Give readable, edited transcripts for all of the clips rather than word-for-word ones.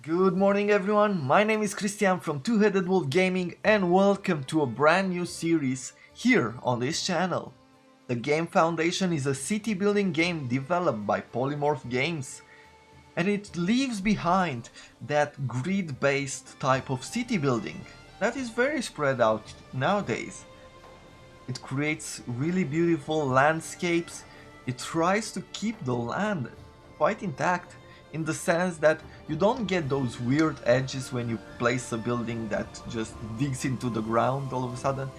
Good morning everyone, my name is Christian from Two-Headed Wolf Gaming and welcome to a brand new series here on this channel. The Game Foundation is a city building game developed by Polymorph Games, and it leaves behind that grid-based type of city building that is very spread out nowadays. It creates really beautiful landscapes. It tries to keep the land quite intact in the sense that you don't get those weird edges when you place a building that just digs into the ground all of a sudden.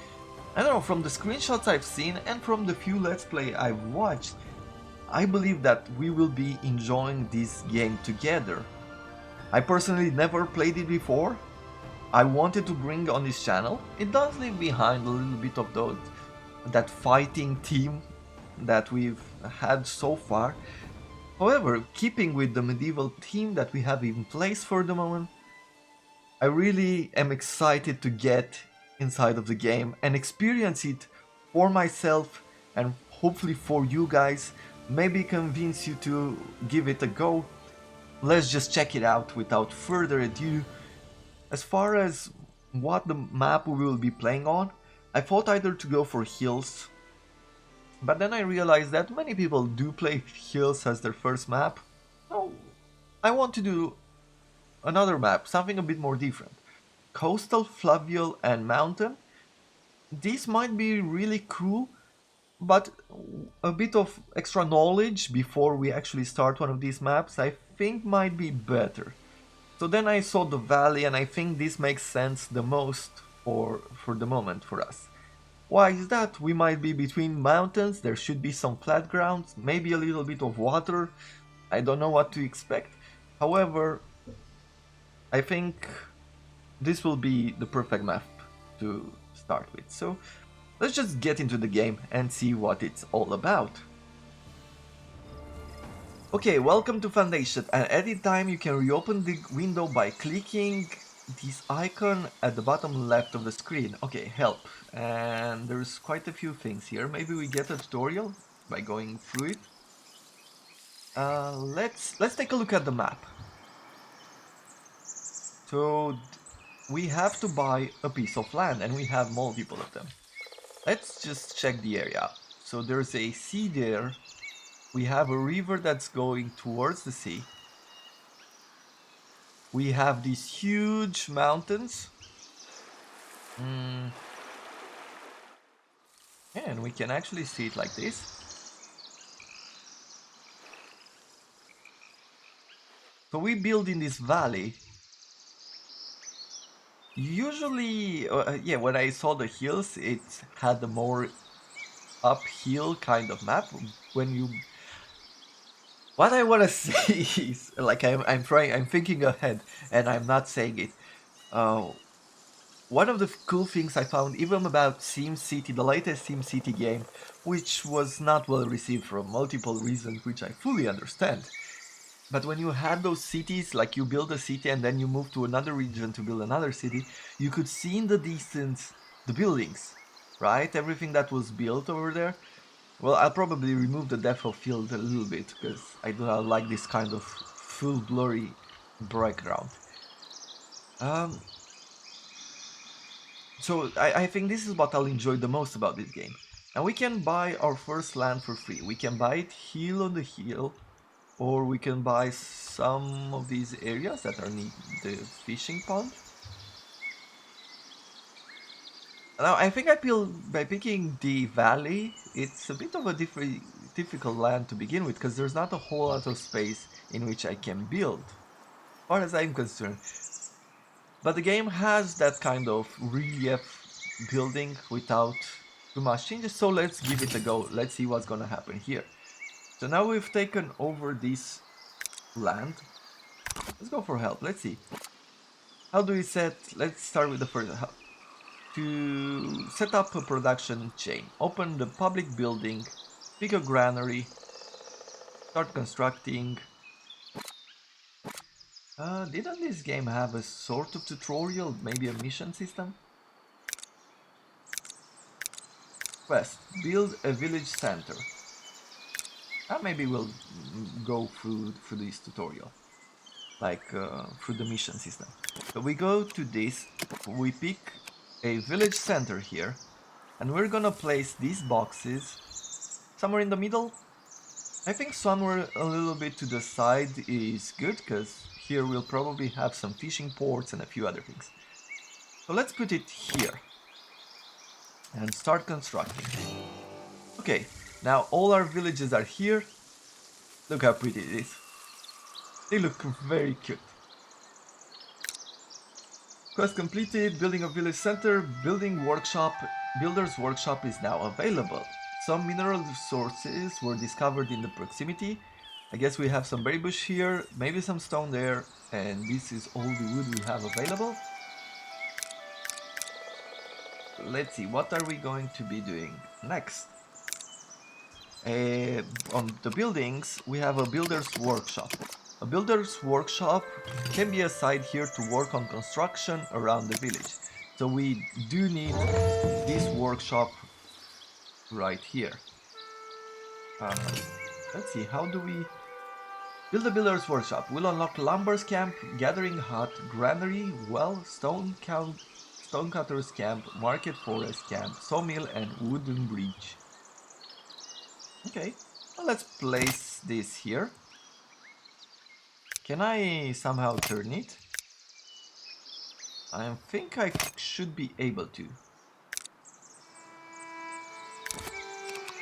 I don't know, from the screenshots I've seen and from the few Let's Play I've watched, I believe that we will be enjoying this game together. I personally never played it before. I wanted to bring on this channel. It does leave behind a little bit of that fighting theme that we've had so far. However, keeping with the medieval theme that we have in place for the moment, I really am excited to get inside of the game and experience it for myself and hopefully for you guys, maybe convince you to give it a go. Let's just check it out without further ado. As far as what the map we will be playing on, I thought either to go for hills, but then I realized that many people do play hills as their first map. So I want to do another map, something a bit more different. Coastal, fluvial and mountain. This might be really cool, but a bit of extra knowledge before we actually start one of these maps I think might be better. So then I saw the valley and I think this makes sense the most for the moment for us. Why is that? We might be between mountains, there should be some flat grounds, maybe a little bit of water. I don't know what to expect. However, I think this will be the perfect map to start with. So let's just get into the game and see what it's all about. Okay, welcome to Foundation, and at any time you can reopen the window by clicking this icon at the bottom left of the screen. Okay, help. And there's quite a few things here. Maybe we get a tutorial by going through it. Let's take a look at the map. So we have to buy a piece of land and we have multiple of them. Let's just check the area. So there's a sea there. We have a river that's going towards the sea. We have these huge mountains. Mm, and we can actually see it like this. So we build in this valley. Usually, yeah, when I saw the hills, it had a more uphill kind of map. When you, what I want to say is, like, I'm thinking ahead, and I'm not saying it. Uh, One of the cool things I found even about SimCity, the latest SimCity game, which was not well received for multiple reasons, which I fully understand. But when you had those cities, like you build a city and then you move to another region to build another city, you could see in the distance the buildings, right? Everything that was built over there. Well, I'll probably remove the depth of field a little bit because I do not like this kind of full blurry background. Um, So I think this is what I'll enjoy the most about this game. And we can buy our first land for free. We can buy it hill on the hill, or we can buy some of these areas that are near the fishing pond. Now I think by picking the valley, it's a bit of a difficult land to begin with, because there's not a whole lot of space in which I can build, as far as I'm concerned. But the game has that kind of relief building without too much changes, so let's give it a go. Let's see what's gonna happen here. So now we've taken over this land. Let's go for help. Let's see. How do we let's start with the first. To set up a production chain, open the public building, pick a granary, start constructing. Didn't this game have a sort of tutorial, maybe a mission system? Quest, build a village center. Maybe we'll go through this tutorial. like through the mission system. So we go to this, we pick a village center here, and we're gonna place these boxes somewhere in the middle. I think somewhere a little bit to the side is good, because here we'll probably have some fishing ports and a few other things. So let's put it here and start constructing. Okay, now all our villages are here. Look how pretty it is. They look very cute. Quest completed, building a village center, building workshop, builder's workshop is now available. Some mineral resources were discovered in the proximity. I guess we have some berry bush here, maybe some stone there, and this is all the wood we have available. Let's see, what are we going to be doing next? On the buildings, we have a builder's workshop. A builder's workshop can be assigned here to work on construction around the village. So we do need this workshop right here. Let's see, how do we build a builder's workshop? We'll unlock lumber's camp, gathering hut, granary, well, stone cutter's camp, market forest camp, sawmill, and wooden bridge. Okay, well, let's place this here. Can I somehow turn it? I think I should be able to.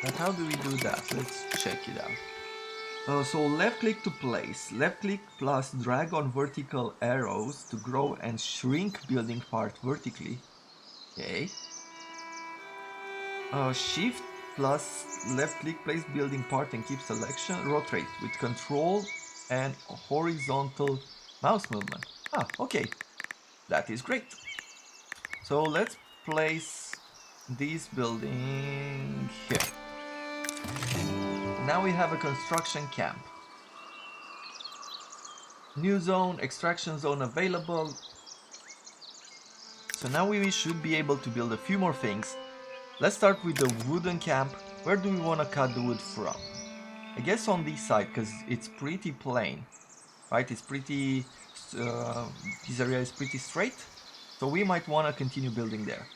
But how do we do that? Let's check it out. So left click to place, left click plus drag on vertical arrows to grow and shrink building part vertically. Okay. Shift plus left click place building part and keep selection, rotate with control and horizontal mouse movement. Ah, okay. That is great. So let's place this building here. Now we have a construction camp. New zone, extraction zone available. So now we should be able to build a few more things. Let's start with the wooden camp. Where do we want to cut the wood from? I guess on this side, because it's pretty plain. Right, it's pretty, this area is pretty straight. So we might want to continue building there.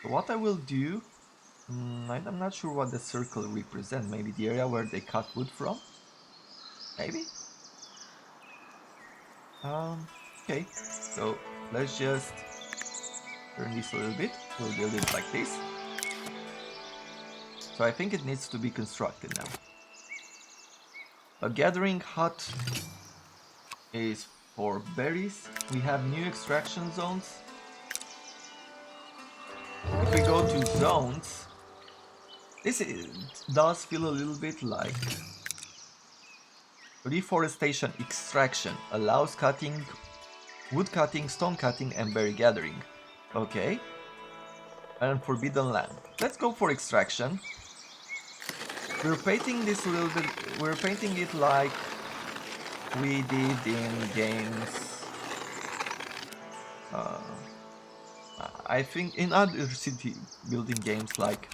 So what I will do, I'm not sure what the circle represents. Maybe the area where they cut wood from? Maybe? Okay, so let's just turn this a little bit. We'll build it like this. So I think it needs to be constructed now. A gathering hut is for berries. We have new extraction zones. If we go to zones, does feel a little bit like reforestation extraction. Allows cutting, wood cutting, stone cutting, and berry gathering. Okay. And forbidden land. Let's go for extraction. We're painting this a little bit. We're painting it like we did in games. I think in other city building games like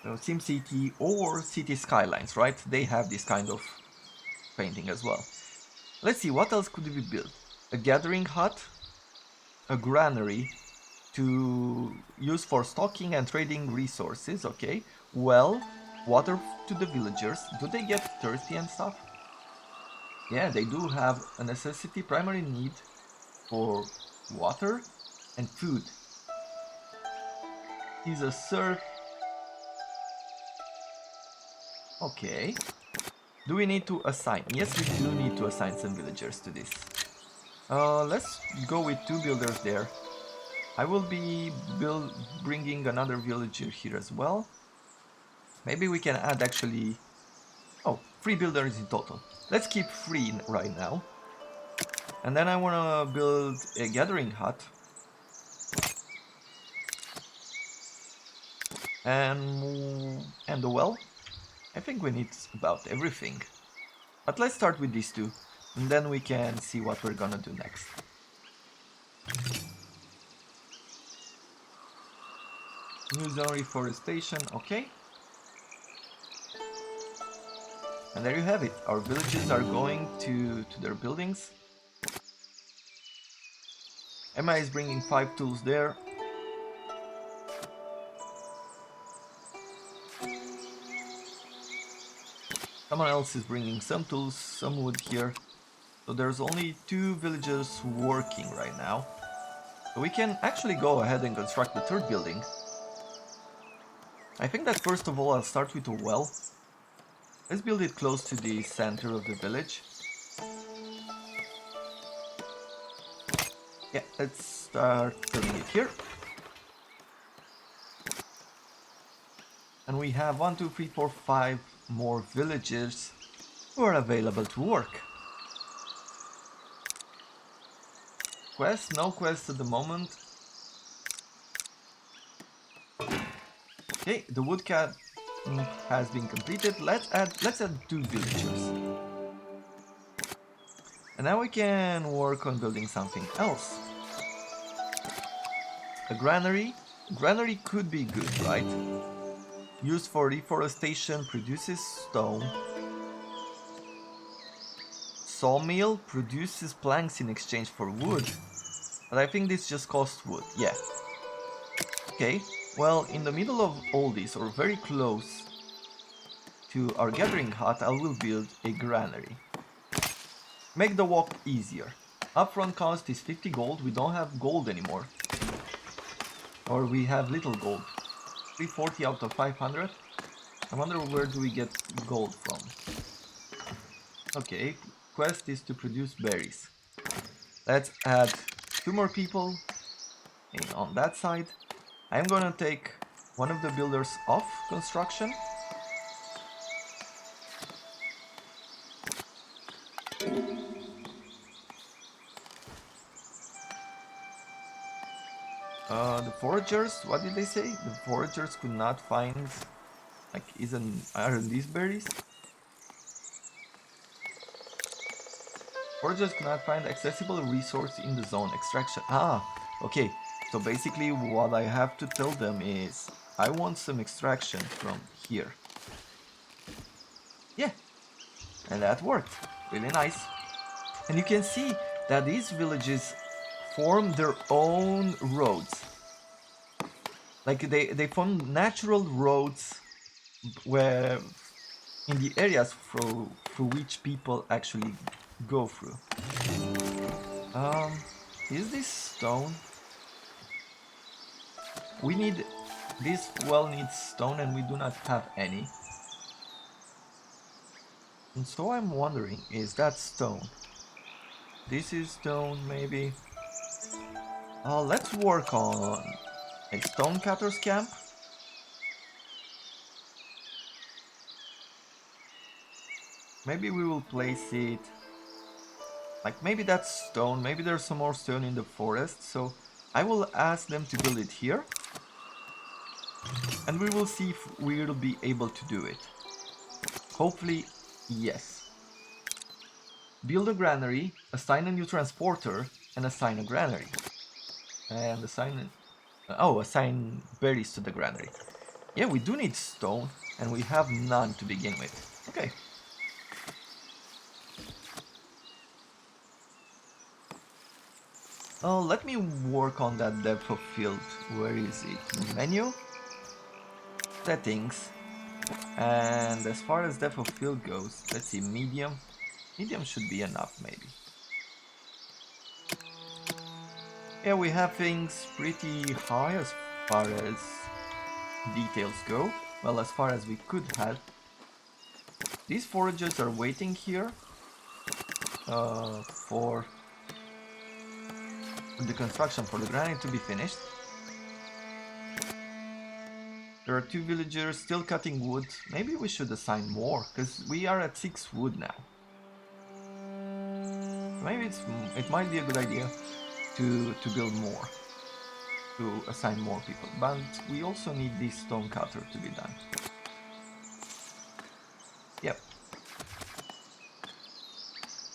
SimCity or City Skylines, right? They have this kind of painting as well. Let's see, what else could we build? A gathering hut, a granary to use for stocking and trading resources, okay. Well, water to the villagers. Do they get thirsty and stuff? Yeah, they do have a necessity, primary need for water and food. He's a serf. Okay. Do we need to assign? Yes, we do need to assign some villagers to this. Let's go with 2 builders there. I will be bringing another villager here as well. Maybe we can add actually... Oh, 3 builders in total. Let's keep 3 right now. And then I want to build a gathering hut. And the well. I think we need about everything. But let's start with these 2. And then we can see what we're gonna do next. New zone reforestation, okay. And there you have it. Our villages are going to their buildings. Emma is bringing 5 tools there. Someone else is bringing some tools, some wood here. So there's only 2 villagers working right now. So we can actually go ahead and construct the 3rd building. I think that first of all I'll start with a well. Let's build it close to the center of the village. Yeah, let's start building it here. And we have 1, 2, 3, 4, 5 more villagers who are available to work. Quest? No quest at the moment. Okay, the woodcut has been completed. Let's add 2 villagers. And now we can work on building something else. A granary. Granary could be good, right? Used for reforestation, produces stone. Sawmill produces planks in exchange for wood. But I think this just costs wood, yeah. Okay, well, in the middle of all this, or very close to our gathering hut, I will build a granary. Make the walk easier. Upfront cost is 50 gold, we don't have gold anymore. Or we have little gold. 340 out of 500. I wonder where do we get gold from. Okay, quest is to produce berries. Let's add 2 more people on that side. I'm gonna take one of the builders off construction. The foragers, what did they say? The foragers could not find, like, aren't these berries? Foragers could not find accessible resource in the zone extraction. Ah, okay. So basically what I have to tell them is, I want some extraction from here. Yeah, and that worked. Really nice. And you can see that these villages form their own roads. Like they form natural roads where in the areas through which people actually go through. Is this stone? We need, this well needs stone and we do not have any. And so I'm wondering, is that stone? This is stone, maybe. Let's work on a stonecutter's camp. Maybe we will place it, like maybe that's stone, maybe there's some more stone in the forest, so I will ask them to build it here. And we will see if we will be able to do it. Hopefully, yes. Build a granary, assign a new transporter, and assign a granary. And assign berries to the granary. Yeah, we do need stone, and we have none to begin with. Okay. Let me work on that depth of field. Where is it? Menu? Settings. And as far as depth of field goes, let's see, medium. Medium should be enough, maybe. Yeah, we have things pretty high as far as details go. Well, as far as we could have. These foragers are waiting here for the construction for the granite to be finished. There are 2 villagers still cutting wood. Maybe we should assign more, because we are at 6 wood now. Maybe it might be a good idea to build more, to assign more people. But we also need this stone cutter to be done. Yep.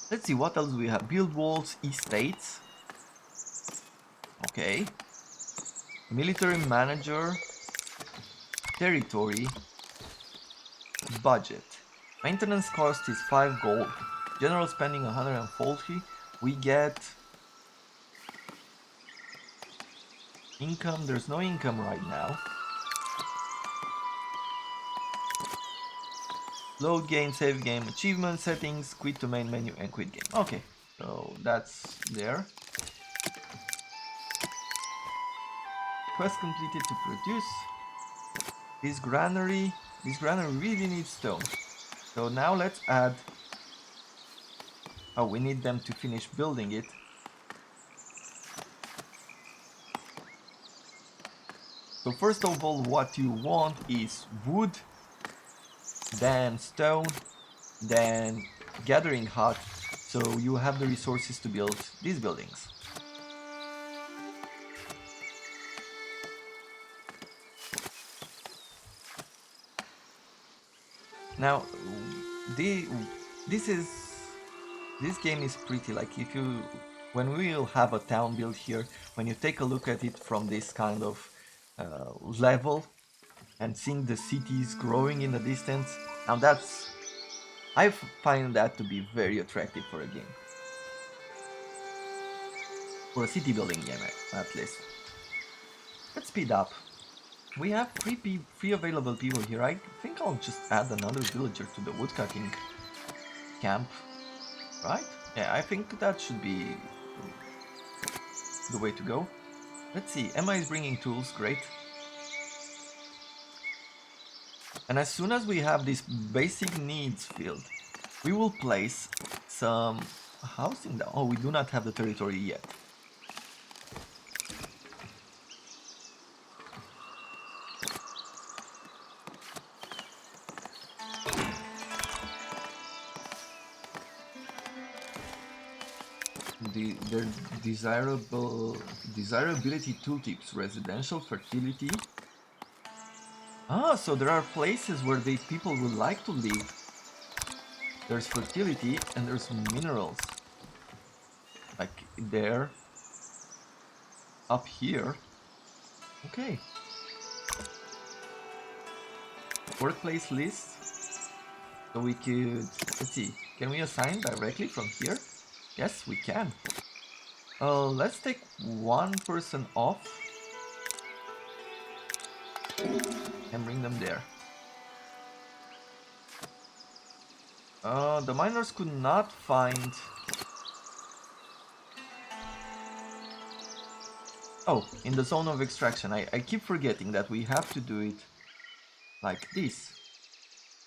Let's see what else we have. Build walls, estates. Okay. Military manager. Territory. Budget. Maintenance cost is 5 gold. General spending 140. We get Income, there's no income right now. Load game, save game, achievement settings, quit to main menu and quit game. Okay, so that's there. Quest completed to produce. This granary really needs stone. So now let's add. Oh, we need them to finish building it. So first of all, what you want is wood, then stone, then gathering hut, so you have the resources to build these buildings. Now, this game is pretty, like, when we will have a town built here, when you take a look at it from this kind of level and seeing the cities growing in the distance, now I find that to be very attractive for a game. For a city building game, at least. Let's speed up. We have three available people here. I think I'll just add another villager to the woodcutting camp, right? Yeah, I think that should be the way to go. Let's see, Emma is bringing tools, great. And as soon as we have these basic needs filled, we will place some housing down. Oh, we do not have the territory yet. Their desirability tooltips, residential, fertility. Ah, so there are places where people would like to live. There's fertility and there's minerals. Like there. Up here. Okay. Workplace list. So we could, let's see, can we assign directly from here? Yes, we can. Let's take one person off and bring them there. The miners could not find... Oh, in the zone of extraction. I keep forgetting that we have to do it like this.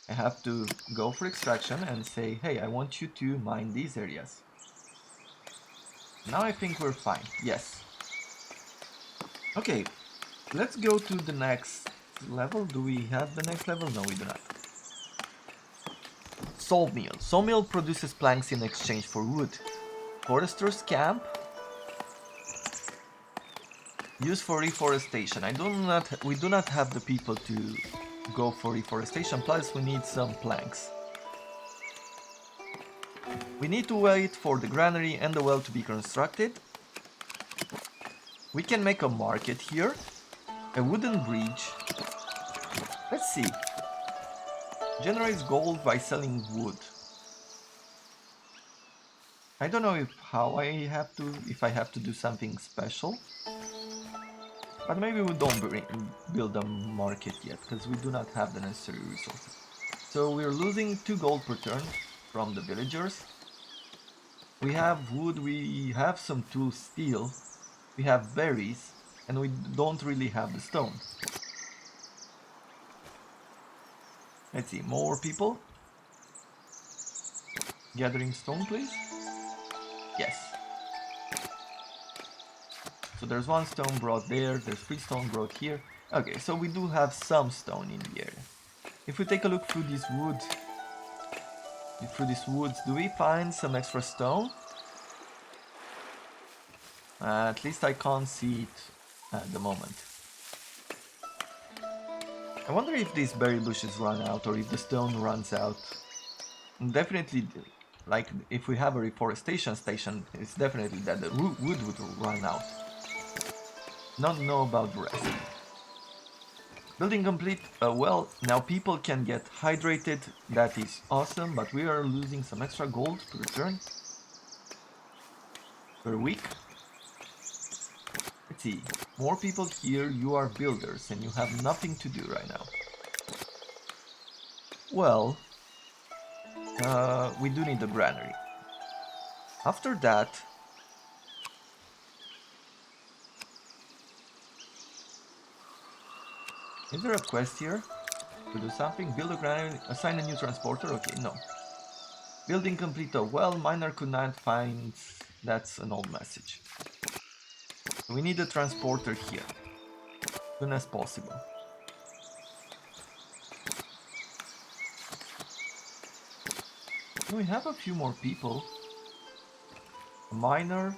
I have to go for extraction and say, hey, I want you to mine these areas. Now I think we're fine. Yes. Okay, let's go to the next level. Do we have the next level? No, we do not. Sawmill. Sawmill produces planks in exchange for wood. Forester's camp. Used for reforestation. We do not have the people to go for reforestation, plus we need some planks. We need to wait for the granary and the well to be constructed. We can make a market here. A wooden bridge. Let's see. Generates gold by selling wood. I don't know if I have to do something special. But maybe we don't build a market yet, because we do not have the necessary resources. So we're losing 2 gold per turn from the villagers. We have wood, we have some tools steel, we have berries, and we don't really have the stone. Let's see, more people. Gathering stone, please. Yes. So there's 1 stone brought there, there's 3 stone brought here. Okay, so we do have some stone in the area. If we take a look through these woods, do we find some extra stone? At least I can't see it at the moment. I wonder if these berry bushes run out or if the stone runs out. Definitely, like if we have a reforestation station, it's definitely that the wood would run out. Not know about the rest. Building complete. Well, now people can get hydrated. That is awesome, but we are losing some extra gold per turn. Per week. let's see. More people here, you are builders and you have nothing to do right now. Well, we do need a granary. After that, is there a quest here to do something? Build a granary, assign a new transporter? Okay, no. Building complete a well, miner could not find... That's an old message. We need a transporter here. As soon as possible. We have a few more people. A miner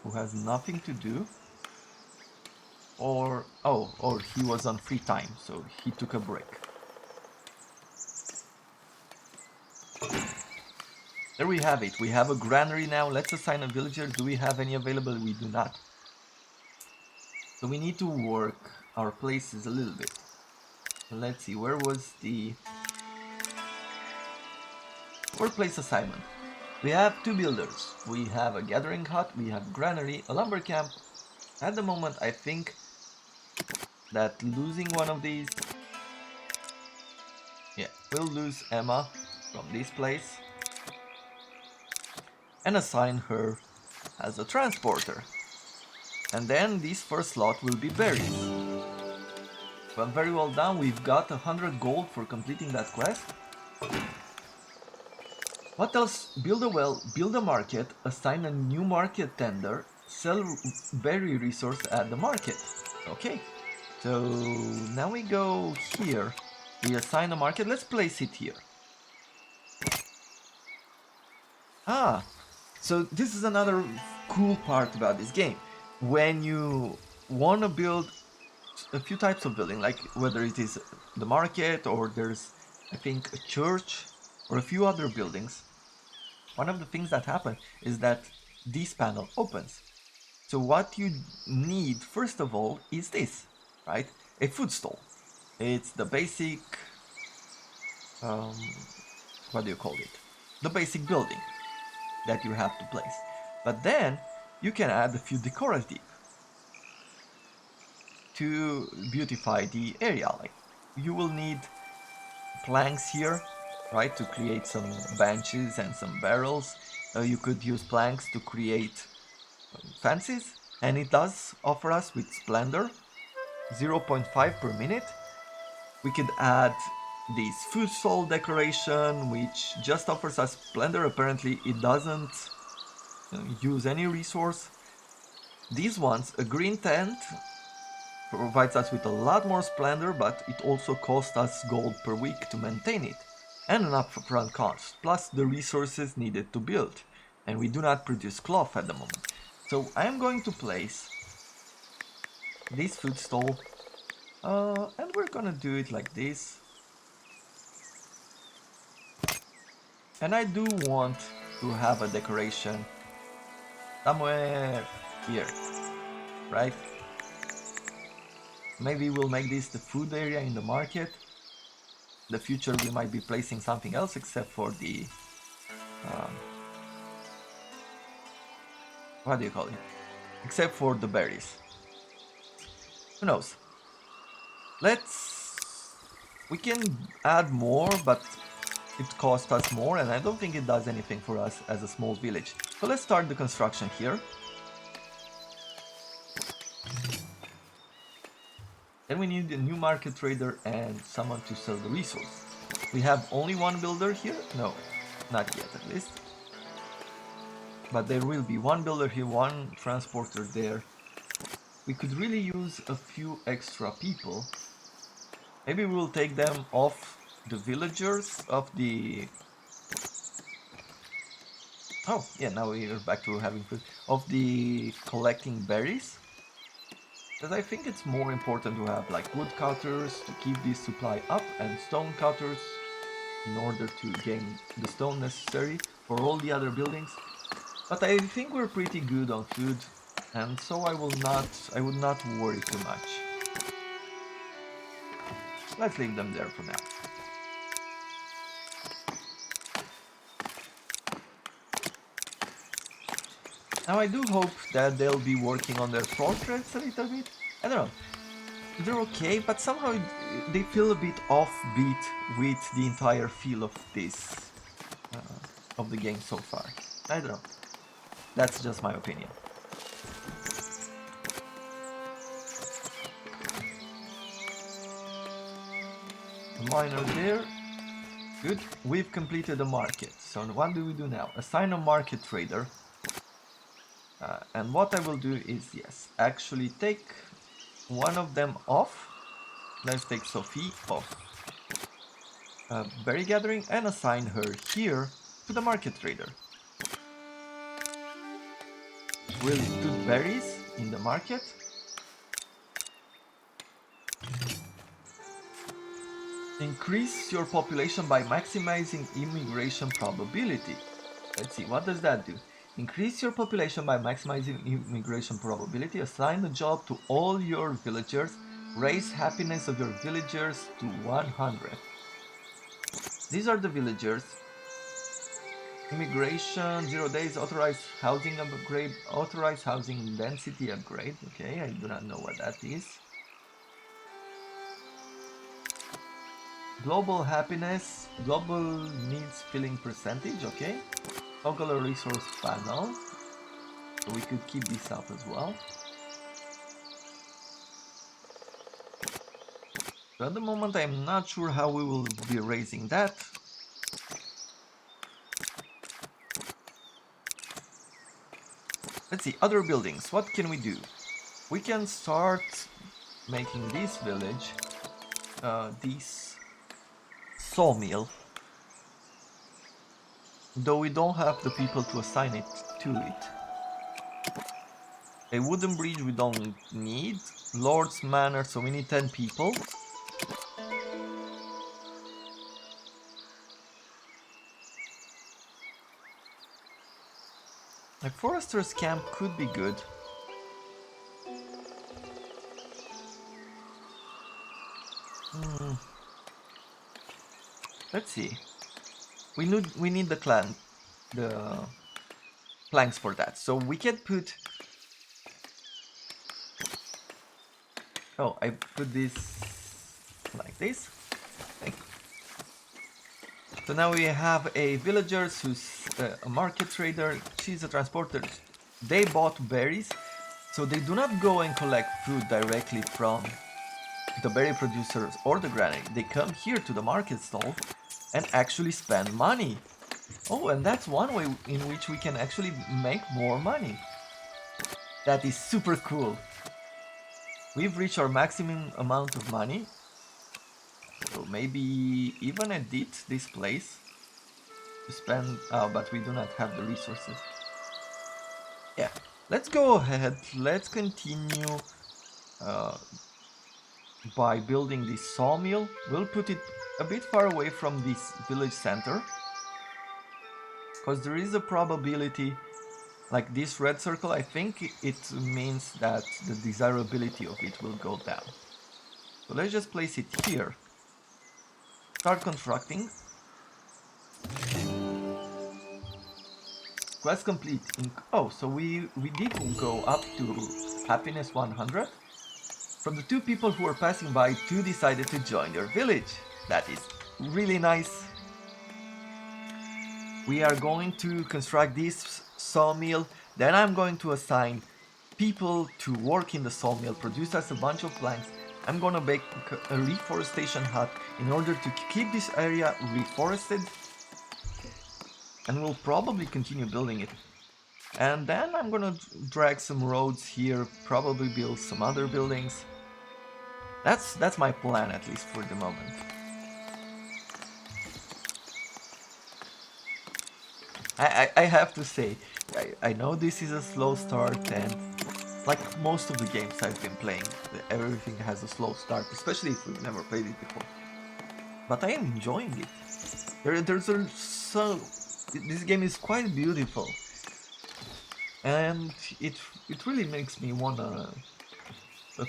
who has nothing to do. Or he was on free time, so he took a break. There we have it. We have a granary now. Let's assign a villager. Do we have any available? We do not. So we need to work our places a little bit. Let's see, where was the workplace assignment? We have 2 builders. We have a gathering hut, we have granary, a lumber camp. At the moment, I think that losing one of these... Yeah, we'll lose Emma from this place and assign her as a transporter. And then this first slot will be berries. Well, very well done. We've got 100 gold for completing that quest. What else? Build a well, build a market, assign a new market tender, sell berry resource at the market. Okay, so now we go here. We assign a market. Let's place it here. Ah, so this is another cool part about this game. When you want to build a few types of building, like whether it is the market or there's, I think, a church or a few other buildings, one of the things that happen is that this panel opens. So what you need first of all is this, right? A food stall. It's the basic, what do you call it? The basic building that you have to place. But then you can add a few decorative to beautify the area. Like you will need planks here, right, to create some benches and some barrels. You could use planks to create fences, and it does offer us with splendor 0.5 per minute. We could add this food stall decoration, which just offers us splendor. Apparently it doesn't use any resource. These ones, a green tent, provides us with a lot more splendor, but it also costs us gold per week to maintain it, and an upfront cost, plus the resources needed to build, and we do not produce cloth at the moment. So I am going to place this food stall, and we're gonna do it like this. And I do want to have a decoration somewhere here, right? Maybe we'll make this the food area in the market. In the future we might be placing something else except for the... what do you call it? Except for the berries. Who knows? We can add more, but it costs us more, and I don't think it does anything for us as a small village. So let's start the construction here. Then we need a new market trader and someone to sell the resource. We have only one builder here? No, not yet at least. But there will be one builder here, one transporter there. We could really use a few extra people. Maybe we'll take them off the villagers of the... Oh, yeah, now we're back to having food. Of the collecting berries. Because I think it's more important to have like woodcutters to keep this supply up, and stone cutters in order to gain the stone necessary for all the other buildings. But I think we're pretty good on food, and so I would not worry too much. Let's leave them there for now. Now I do hope that they'll be working on their portraits a little bit. I don't know. They're okay, but somehow they feel a bit offbeat with the entire feel of this, of the game so far. I don't know. That's just my opinion. The miner there. Good. We've completed the market. So what do we do now? Assign a market trader. And what I will do is, yes, actually take one of them off. Let's take Sophie off berry gathering and assign her here to the market trader. We'll put berries in the market. Increase your population by maximizing immigration probability. Let's see, what does that do? Increase your population by maximizing immigration probability. Assign a job to all your villagers. Raise happiness of your villagers to 100. These are the villagers. Immigration, 0 days, authorized housing upgrade, authorized housing density upgrade. Okay, I do not know what that is. Global happiness, global needs filling percentage, okay. Toggle a resource panel, so we could keep this up as well. So at the moment I'm not sure how we will be raising that. Let's see, other buildings, what can we do? We can start making this village, this sawmill, though we don't have the people to assign it to it. A wooden bridge we don't need. Lord's Manor, so we need 10 people. A forester's camp could be good. Let's see. We need the planks for that. So we can put. Oh, I put this like this. So now we have a villager who's a market trader. She's a transporter. They bought berries, so they do not go and collect fruit directly from the berry producers or the granary. They come here to the market stall and actually spend money. Oh, and that's one way in which we can actually make more money. That is super cool. We've reached our maximum amount of money. So maybe even edit this place to spend, but we do not have the resources. Yeah, let's go ahead, let's continue by building this sawmill. We'll put it a bit far away from this village center, because there is a probability, like this red circle, I think it means that the desirability of it will go down. So let's just place it here. Start constructing. Quest complete. Oh, so we did go up to happiness 100. From the 2 people who were passing by, 2 decided to join your village. That is really nice. We are going to construct this sawmill. Then I'm going to assign people to work in the sawmill, produce us a bunch of planks. I'm gonna make a reforestation hut in order to keep this area reforested. And we'll probably continue building it. And then I'm gonna drag some roads here, probably build some other buildings. That's my plan, at least for the moment. I have to say, I know this is a slow start, and like most of the games I've been playing, everything has a slow start, especially if we've never played it before. But I am enjoying it. This game is quite beautiful, and it really makes me wanna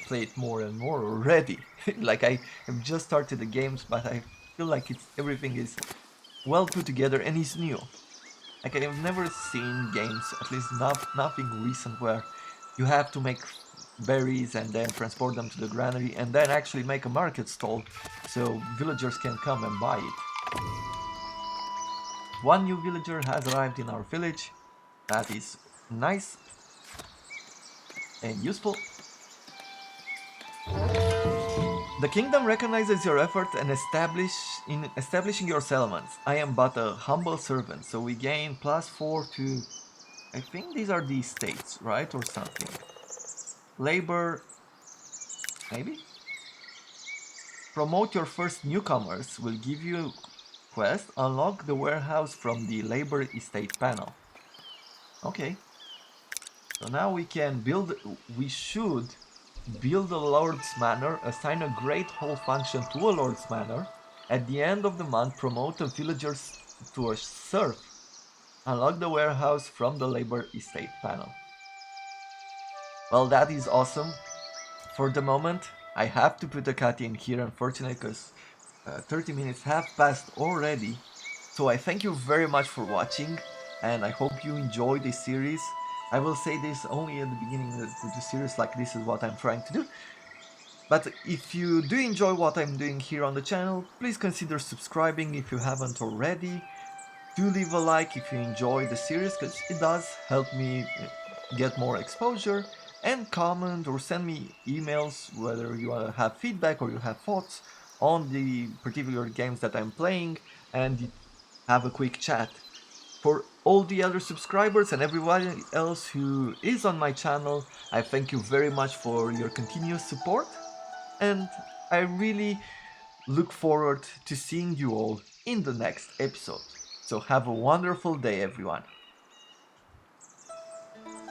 play it more and more already. Like I have just started the games, but I feel like everything is well put together and is new. Like, I've never seen games, at least nothing recent, where you have to make berries and then transport them to the granary and then actually make a market stall so villagers can come and buy it. One new villager has arrived in our village. That is nice and useful. The kingdom recognizes your effort and establishing your settlements. I am but a humble servant, so we gain +4 to... I think these are the estates, right? Or something. Labor... maybe? Promote your first newcomers will give you quest. Unlock the warehouse from the labor estate panel. Okay. So now we can build... we should build a Lord's Manor, assign a Great Hall function to a Lord's Manor. At the end of the month, promote a villager to a serf. Unlock the warehouse from the labor estate panel. Well, that is awesome. For the moment, I have to put a cut in here, unfortunately, because 30 minutes have passed already. So I thank you very much for watching, and I hope you enjoy this series. I will say this only at the beginning of the series, like this is what I'm trying to do. But if you do enjoy what I'm doing here on the channel, please consider subscribing if you haven't already. Do leave a like if you enjoy the series, because it does help me get more exposure. And comment or send me emails whether you have feedback or you have thoughts on the particular games that I'm playing, and have a quick chat. For all the other subscribers and everybody else who is on my channel, I thank you very much for your continuous support, and I really look forward to seeing you all in the next episode. So have a wonderful day, everyone.